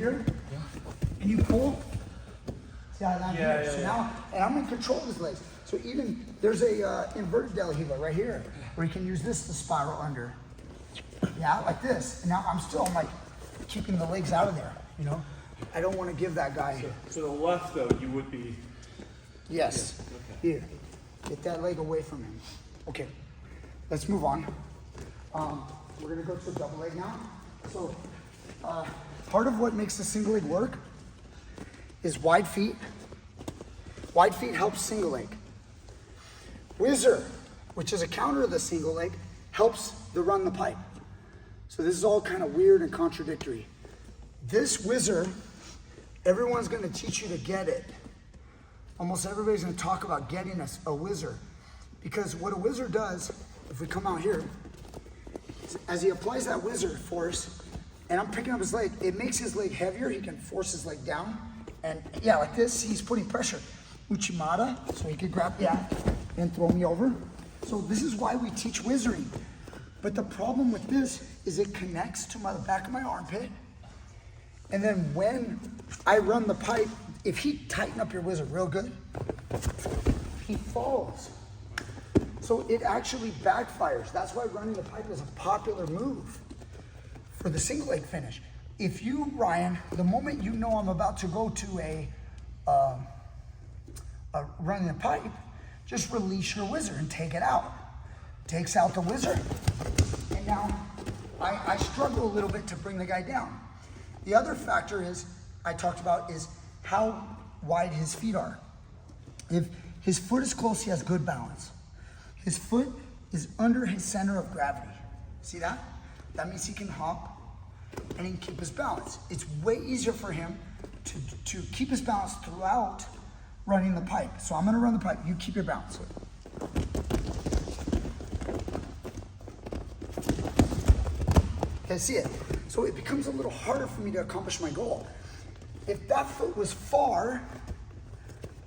here, and you pull. See how I land here? So now, and I'm in control of his legs. So even, there's a inverted del Hiva right here, where you can use this to spiral under. Yeah, like this. And now I'm still like keeping the legs out of there, you know? I don't want to give that guy. So the left though, you would be. Yes. Okay. Here. Get that leg away from him. Okay. Let's move on. We're gonna go to a double leg now. So part of what makes the single leg work is wide feet. Wide feet helps single leg. Whizzer, which is a counter to the single leg, helps the run the pipe. So this is all kind of weird and contradictory. This whizzer, everyone's gonna teach you to get it. Almost everybody's gonna talk about getting a whizzer. Because what a whizzer does, if we come out here, is as he applies that whizzer force, and I'm picking up his leg, it makes his leg heavier, he can force his leg down. And yeah, like this, he's putting pressure. Uchimata, so he could grab, and throw me over. So this is why we teach whizzering. But the problem with this is it connects to the back of my armpit. And then when I run the pipe, if he tighten up your whizzer real good, he falls. So it actually backfires. That's why running the pipe is a popular move for the single leg finish. If you, Ryan, the moment you know I'm about to go to a running the pipe, just release your whizzer and take it out. Takes out the whizzer, and now I struggle a little bit to bring the guy down. The other factor is, I talked about, is how wide his feet are. If his foot is close, he has good balance. His foot is under his center of gravity. See that? That means he can hop and he can keep his balance. It's way easier for him to keep his balance throughout running the pipe. So I'm gonna run the pipe, you keep your balance. Okay, see it? So it becomes a little harder for me to accomplish my goal. If that foot was far,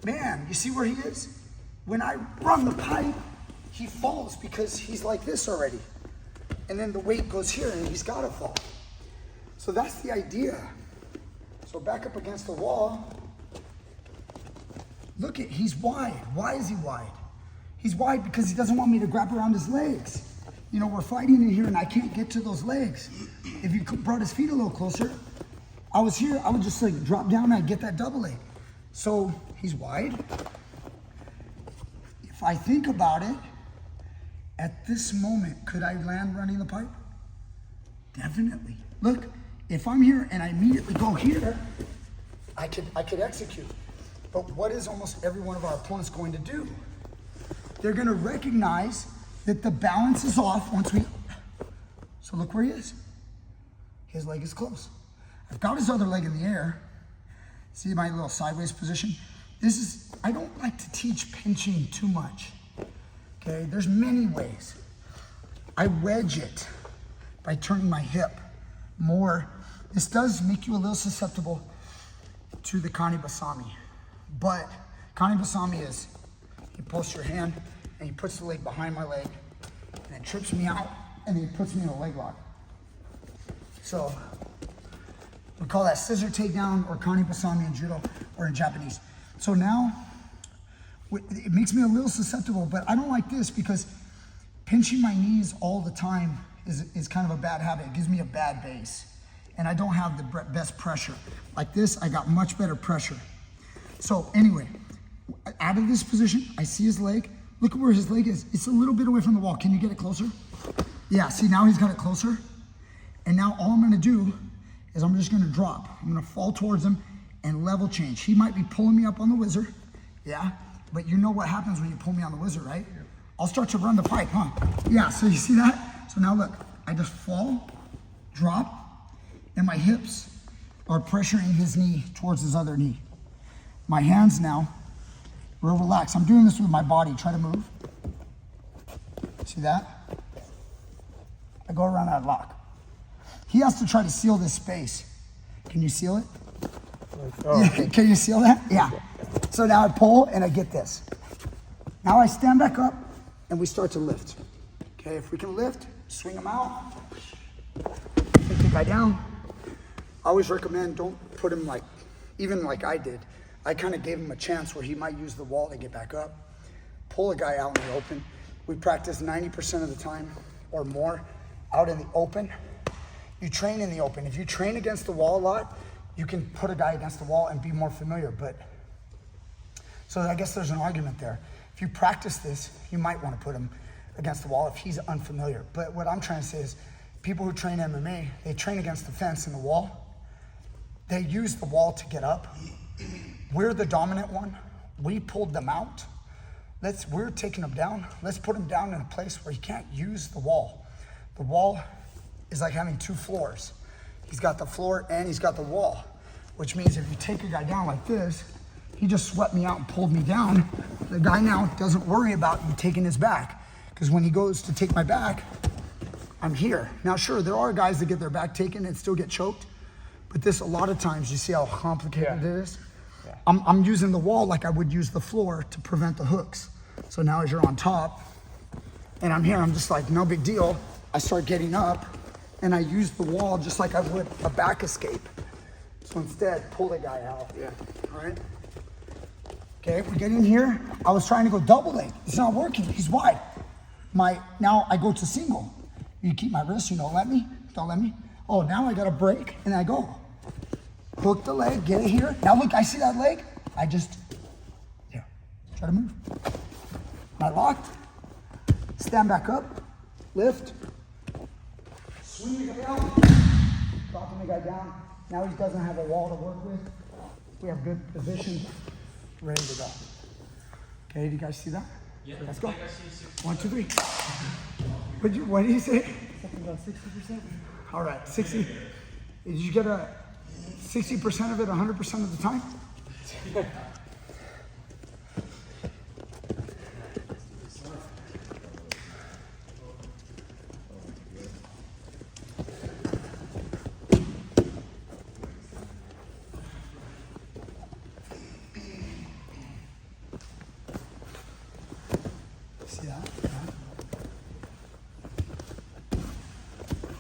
man, you see where he is? When I run the pipe, he falls because he's like this already. And then the weight goes here and he's gotta fall. So that's the idea. So back up against the wall. Look at, he's wide. Why is he wide? He's wide because he doesn't want me to grab around his legs. You know, we're fighting in here and I can't get to those legs. If you brought his feet a little closer, I was here, I would just like drop down and I'd get that double leg. So he's wide. If I think about it, at this moment, could I land running the pipe? Definitely. Look, if I'm here and I immediately go here, I could execute. But what is almost every one of our opponents going to do? They're gonna recognize that the balance is off once we, so look where he is. His leg is close. I've got his other leg in the air. See my little sideways position? This is, I don't like to teach pinching too much. Okay, there's many ways. I wedge it by turning my hip more. This does make you a little susceptible to the Kani Basami. But Kani Basami is, you post your hand and he puts the leg behind my leg and it trips me out and then he puts me in a leg lock. So we call that scissor takedown or Kani Basami in judo or in Japanese. So now it makes me a little susceptible, but I don't like this because pinching my knees all the time is kind of a bad habit. It gives me a bad base and I don't have the best pressure. Like this, I got much better pressure. So anyway, out of this position, I see his leg. Look at where his leg is. It's a little bit away from the wall. Can you get it closer? Yeah, see now he's got it closer. And now all I'm gonna do is I'm just gonna drop. I'm gonna fall towards him and level change. He might be pulling me up on the whizzer, yeah? But you know what happens when you pull me on the whizzer, right? I'll start to run the pipe, huh? Yeah, so you see that? So now look, I just fall, drop, and my hips are pressuring his knee towards his other knee. My hands now, real relaxed. I'm doing this with my body. Try to move. See that? I go around that lock. He has to try to seal this space. Can you seal it? Oh. Yeah, can you seal that? Yeah. So now I pull and I get this. Now I stand back up and we start to lift. Okay, if we can lift, swing him out. Take the guy down. I always recommend don't put him like, even like I did. I kind of gave him a chance where he might use the wall to get back up. Pull a guy out in the open. We practice 90% of the time or more out in the open. You train in the open. If you train against the wall a lot, you can put a guy against the wall and be more familiar. But so I guess there's an argument there. If you practice this, you might want to put him against the wall if he's unfamiliar. But what I'm trying to say is people who train MMA, they train against the fence and the wall. They use the wall to get up. We're the dominant one. We pulled them out. We're taking them down. Let's put him down in a place where he can't use the wall. The wall is like having two floors. He's got the floor and he's got the wall, which means if you take a guy down like this, he just swept me out and pulled me down. The guy now doesn't worry about you taking his back, because when he goes to take my back, I'm here. Now, sure, there are guys that get their back taken and still get choked, but this, a lot of times, you see how complicated it is? Yeah. I'm using the wall like I would use the floor to prevent the hooks. So now as you're on top, and I'm here, I'm just like, no big deal. I start getting up, and I use the wall just like I would a back escape. So instead, pull the guy out. Yeah. All right? Okay, we get in here. I was trying to go double leg. It's not working. He's wide. Now I go to single. You keep my wrist. You don't let me. Don't let me. Oh, now I got to break, and I go. Hook the leg. Get it here. Now look, I see that leg. I just, yeah, try to move. I locked. Stand back up. Lift. Swing the guy out. Dropping the guy down. Now he doesn't have a wall to work with. We have good position. Ready to go. Okay, do you guys see that? Yeah. Let's go. 1, 2, 3. What did you say? Something about 60%. All right, 60. Did you get a 60% of it 100% of the time? See that?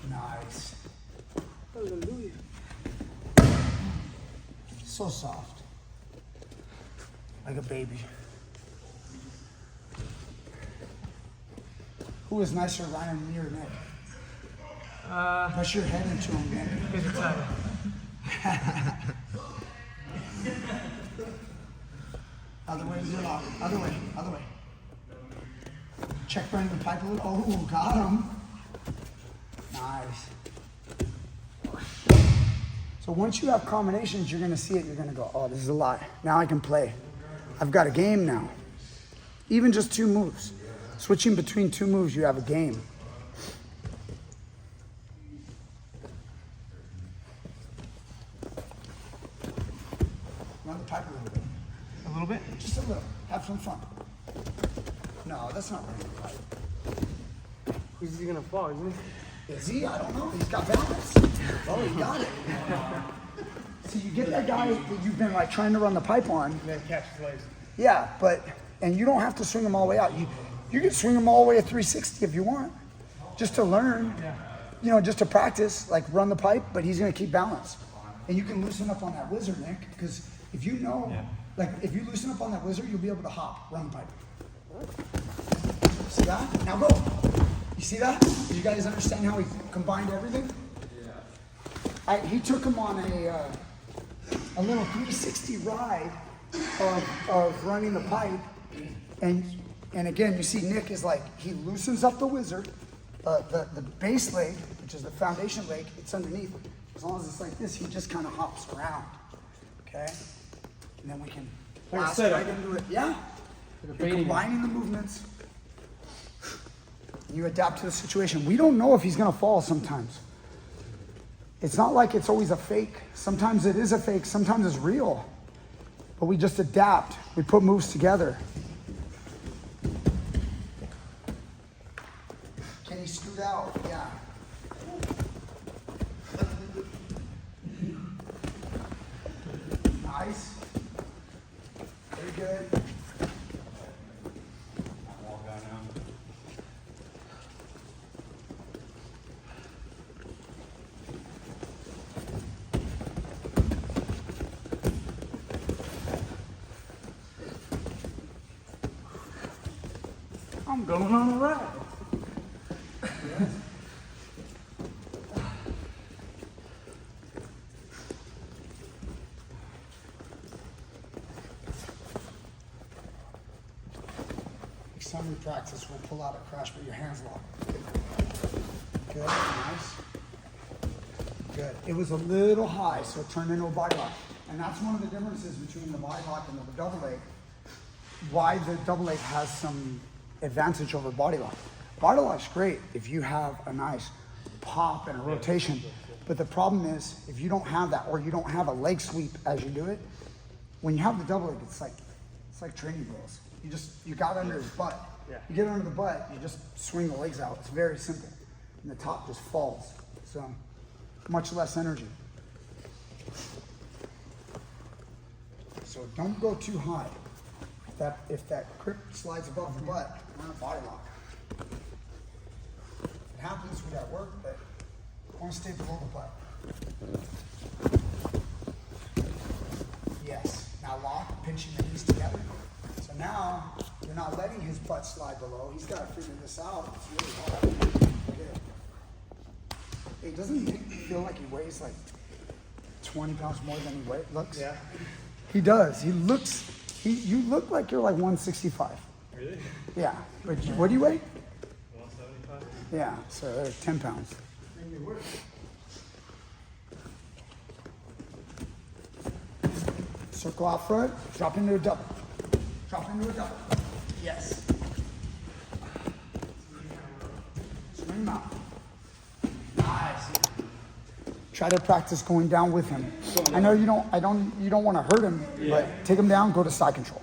Nice. Hallelujah. So soft. Like a baby. Who is nicer, Ryan, me or Nick? Push your head into him, Nick. Good time. Other way, zero. Other way, other way. Check Brandon the pipe a little. Oh, got him. Nice. So once you have combinations, you're gonna see it, you're gonna go, oh, this is a lot. Now I can play. I've got a game now. Even just 2 moves. Switching between 2 moves, you have a game. Run the pipe a little bit. A little bit? Just a little. Have some fun. No, that's not running the pipe. Who's he gonna fall, isn't he? Is he? I don't know. He's got balance. Oh, he got it. So you get that guy that you've been like trying to run the pipe on. And then catch his legs. Yeah, and you don't have to swing him all the way out. You can swing him all the way at 360 if you want, just to learn. Yeah. You know, just to practice, like run the pipe. But he's gonna keep balance, and you can loosen up on that wizard, Nick, because if you know, like if you loosen up on that wizard, you'll be able to hop, run the pipe. See that? Now go. You see that? Do you guys understand how he combined everything? Yeah. He took him on a little 360 ride of running the pipe, and again, you see Nick is like, he loosens up the wizard, the base leg, which is the foundation leg, it's underneath. As long as it's like this, he just kind of hops around, okay? And then we can blast right into it. Yeah? You're combining the movements. You adapt to the situation. We don't know if he's gonna fall sometimes. It's not like it's always a fake. Sometimes it is a fake, sometimes it's real. But we just adapt. We put moves together. Can he scoot out? Yeah. Nice. Very good. I'm going on a ride. Next time we practice, we'll pull out a crash, but your hands locked. Good, nice. Good. It was a little high, so it turned into a body lock. And that's one of the differences between the body lock and the double leg. Why the double leg has some advantage over body lock. Body lock's great if you have a nice pop and a rotation. But the problem is, if you don't have that, or you don't have a leg sweep as you do it, when you have the double leg, it's like training wheels. You got under his butt. Yeah. You get under the butt, you just swing the legs out. It's very simple. And the top just falls. So much less energy. So don't go too high. If that grip slides above the butt, we're in a body lock. It happens with that work, but I want to stay below the butt. Yes. Now lock, pinching the knees together. So now you're not letting his butt slide below. He's got to figure this out. It's really hard. Good. Hey, doesn't he feel like he weighs like 20 pounds more than he looks? Yeah. He does. You look like you're like 165. Really? Yeah. But what do you weigh? 175? Yeah. So they're 10 pounds. Circle out front. Drop into a double. Drop into a double. Yes. Swing him out. Nice. Try to practice going down with him. I know you don't want to hurt him, but take him down, go to side control.